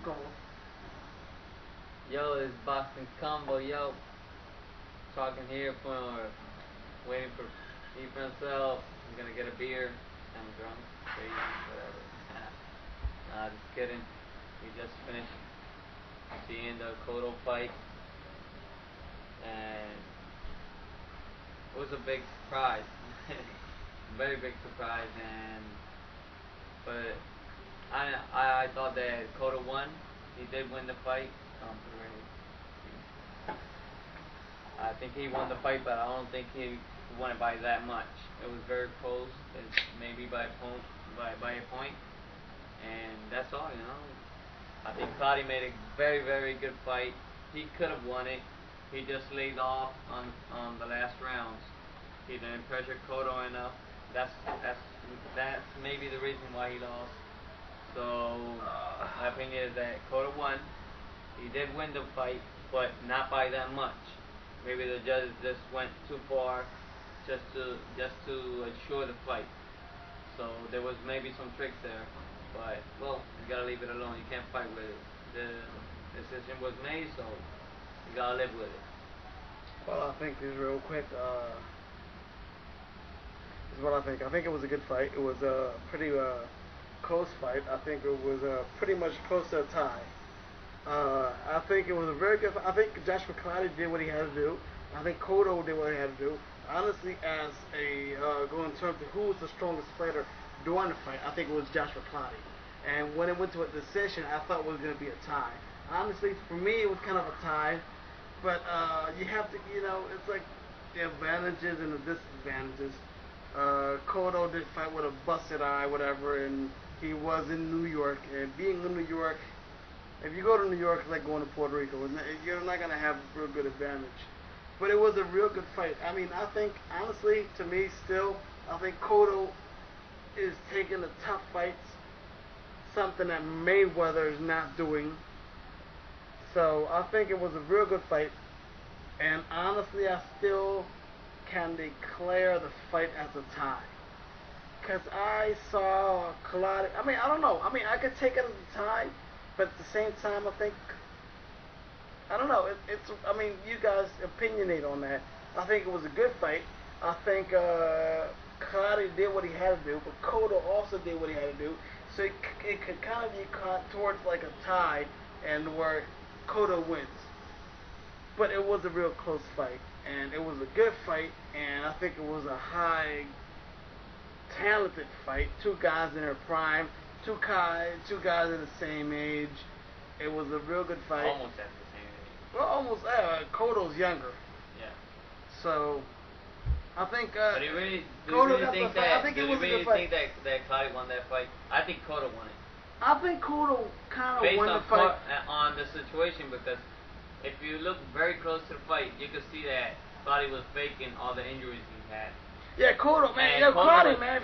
Go. Yo, this boxing combo, yo. Talking here for waiting for eat for himself. I'm gonna get a beer. I'm drunk, crazy, whatever. Nah, just kidding. We just finished seeing the Cotto fight, and it was a big surprise, very big surprise. But I thought that Cotto won. He did win the fight. I think he won the fight, but I don't think he won it by that much. It was very close. It's maybe by a point, and that's all. I think Clottey made a very, very good fight. He could have won it. He just laid off on the last rounds. He didn't pressure Cotto enough. That's maybe the reason why he lost. So my opinion is that Cotto won. He did win the fight, but not by that much. Maybe the judges just went too far, just to assure the fight. So there was maybe some tricks there, but well, you gotta leave it alone. You can't fight with it. The decision was made, so you gotta live with it. Well, I think this real quick. This is what I think. I think it was a good fight. It was a pretty close fight. I think it was pretty much close to a tie. I think it was a very good. I think Joshua Clottey did what he had to do. I think Cotto did what he had to do. Honestly, as a going in terms of who was the strongest fighter during the fight, I think it was Joshua Clottey. And when it went to a decision, I thought it was going to be a tie. Honestly, for me, it was kind of a tie. But you have to, it's like the advantages and the disadvantages. Cotto did fight with a busted eye, whatever, and he was in New York. And being in New York, if you go to New York, it's like going to Puerto Rico. You're not going to have a real good advantage. But it was a real good fight. I mean, I think, honestly, to me, still, I think Cotto is taking the tough fights, something that Mayweather is not doing. So I think it was a real good fight. And honestly, I still can declare the fight as a tie. Because I saw Clottey. I mean, I don't know. I mean, I could take it as a tie. But at the same time, I think, I don't know, I mean, you guys opinionate on that. I think it was a good fight. I think Clottey did what he had to do, but Cotto also did what he had to do. So it could kind of be caught towards like a tie and where Cotto wins. But it was a real close fight, and it was a good fight, and I think it was a high talented fight. Two guys in their prime. Two guys in the same age. It was a real good fight. Almost at the same age. Well, almost. Cotto's younger. Yeah. So, I think. But you really think that Clottey won that fight? I think Cotto won it. I think Cotto kind of won the fight. Based on the situation, because if you look very close to the fight, you can see that Clottey was faking all the injuries he had. Yeah, Cotto, man. Yo, Clottey, man.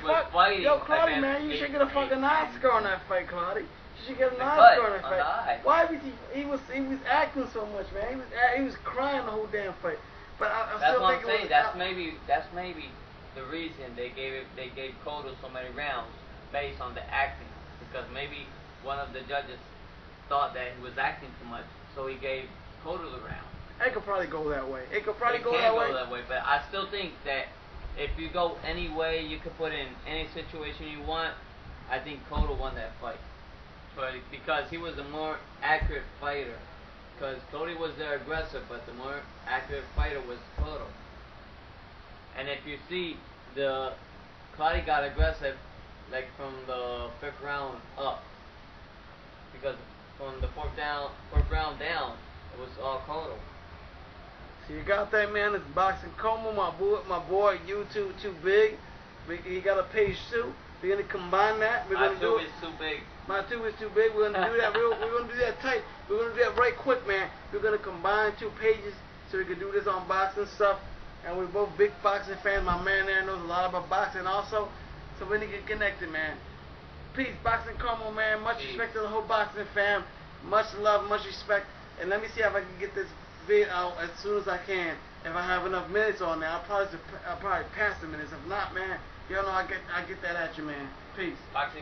Yo, Clottey, man. You should get a fucking Oscar on that fight, Clottey. You should get an Oscar on that fight. Why was he was acting so much, man? He was crying the whole damn fight. But I still think it was. That's maybe the reason they gave Cotto so many rounds based on the acting, because maybe one of the judges thought that he was acting too much, so he gave Cotto the round. It could probably go that way. But I still think that if you go any way you could put in any situation you want, I think Cotto won that fight. Because he was the more accurate fighter. Because Cody was the aggressor, but the more accurate fighter was Cotto. And if you see, the Clottey got aggressive like from the 5th round up. Because from the 4th round down, it was all Cotto. So you got that, man. It's Boxing Como, my boy, YouTube Too Big. He got a page too. We're gonna combine that. My tube is too big. My tube is too big. We're gonna do that. We're gonna do that tight. We're gonna do that right quick, man. We're gonna combine 2 pages so we can do this on boxing stuff. And we're both big boxing fans. My man there knows a lot about boxing also. So we need to get connected, man. Peace, Boxing Como, man. Much respect to the whole boxing fam. Much love, much respect. And let me see if I can get this video out as soon as I can. If I have enough minutes on there, I'll probably pass the minutes. If not, man, y'all know I get that at you, man. Peace.